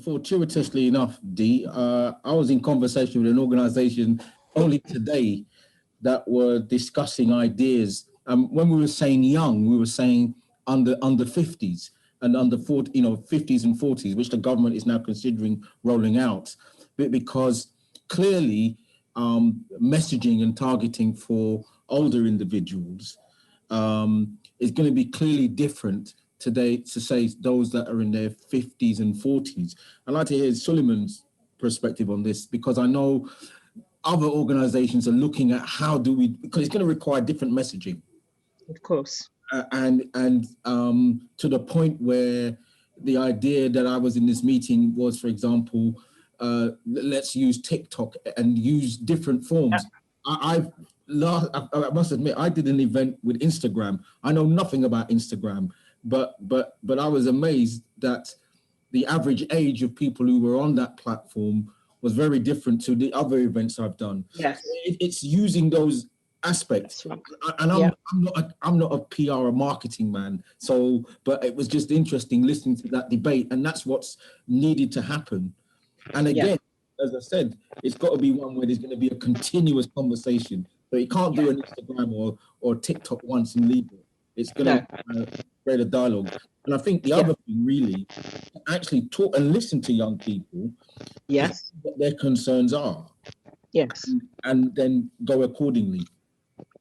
Fortuitously enough, Dee, I was in conversation with an organization only today that were discussing ideas. When we were saying young, we were saying under 50s and under 40, 50s and 40s, which the government is now considering rolling out, because clearly messaging and targeting for older individuals is going to be clearly different today to say those that are in their 50s and 40s. I'd like to hear Suleiman's perspective on this, because I know other organizations are looking at how do we, because it's going to require different messaging. Of course. And to the point where the idea that I was in this meeting was, for example, let's use TikTok and use different forms. Yeah. I must admit, I did an event with Instagram. I know nothing about Instagram, but I was amazed that the average age of people who were on that platform was very different to the other events I've done. Yes, it's using those aspects, right. And I'm not a PR or marketing man. So, but it was just interesting listening to that debate, and that's what's needed to happen. And again, as I said, it's got to be one where there's going to be a continuous conversation. So you can't do an Instagram or TikTok once and leave it. It's going to create a dialogue. And I think the other thing really, actually talk and listen to young people. Yes. What their concerns are. Yes. And then go accordingly.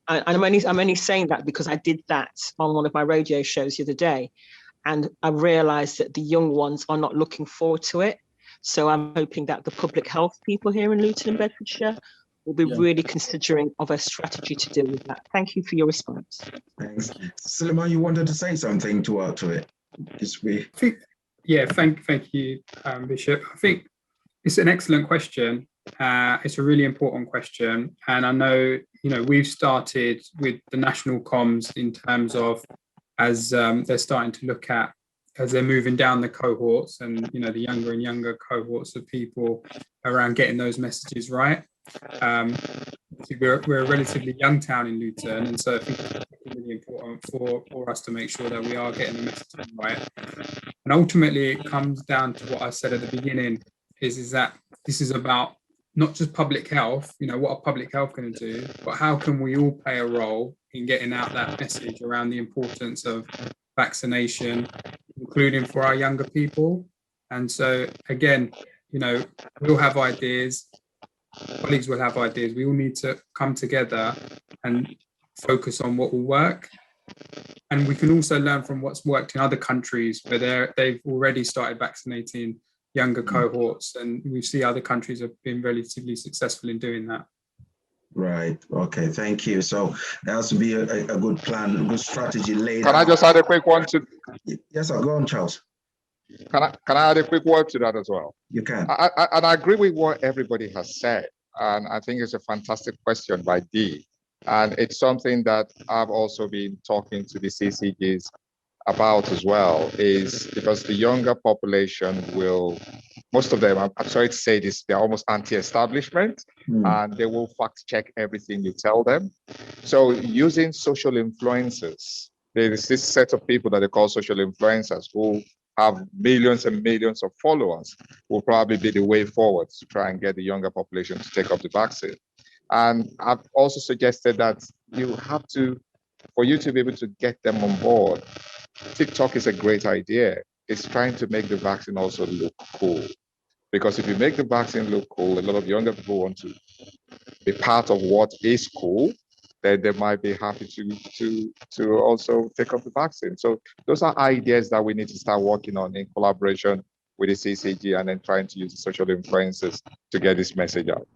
And I'm only saying that because I did that on one of my radio shows the other day, and I realized that the young ones are not looking forward to it. So I'm hoping that the public health people here in Luton and Bedfordshire will be really considering of a strategy to deal with that. Thank you for your response. Thanks. Suleiman, you wanted to say something to add to it this week? Thank you, Bishop. I think it's an excellent question. It's a really important question. And I know, we've started with the national comms in terms of as they're starting to look at, as they're moving down the cohorts and, the younger and younger cohorts of people around getting those messages right. We're a relatively young town in Luton, and so I think it's really important for us to make sure that we are getting the messaging right. And ultimately, it comes down to what I said at the beginning, is that this is about not just public health, what are public health going to do, but how can we all play a role in getting out that message around the importance of vaccination, including for our younger people. And so, again, we'll have ideas, colleagues will have ideas. We all need to come together and focus on what will work. And we can also learn from what's worked in other countries where they've already started vaccinating younger cohorts, and we see other countries have been relatively successful in doing that. Right. Okay. Thank you. So there has to be a good plan, a good strategy laid out. Can I just add a quick one to? Yes, sir. Go on, Charles. Can I add a quick word to that as well? You can. And I agree with what everybody has said, and I think it's a fantastic question by Dee, and it's something that I've also been talking to the CCGs about as well, is because the younger population most of them, I'm sorry to say this, they're almost anti-establishment, and they will fact check everything you tell them. So using social influencers, there's this set of people that they call social influencers who have millions and millions of followers, will probably be the way forward to try and get the younger population to take up the vaccine. And I've also suggested that for you to be able to get them on board, TikTok is a great idea. It's trying to make the vaccine also look cool. Because if you make the vaccine look cool, a lot of younger people want to be part of what is cool, then they might be happy to also take up the vaccine. So those are ideas that we need to start working on in collaboration with the CCG, and then trying to use the social influencers to get this message out.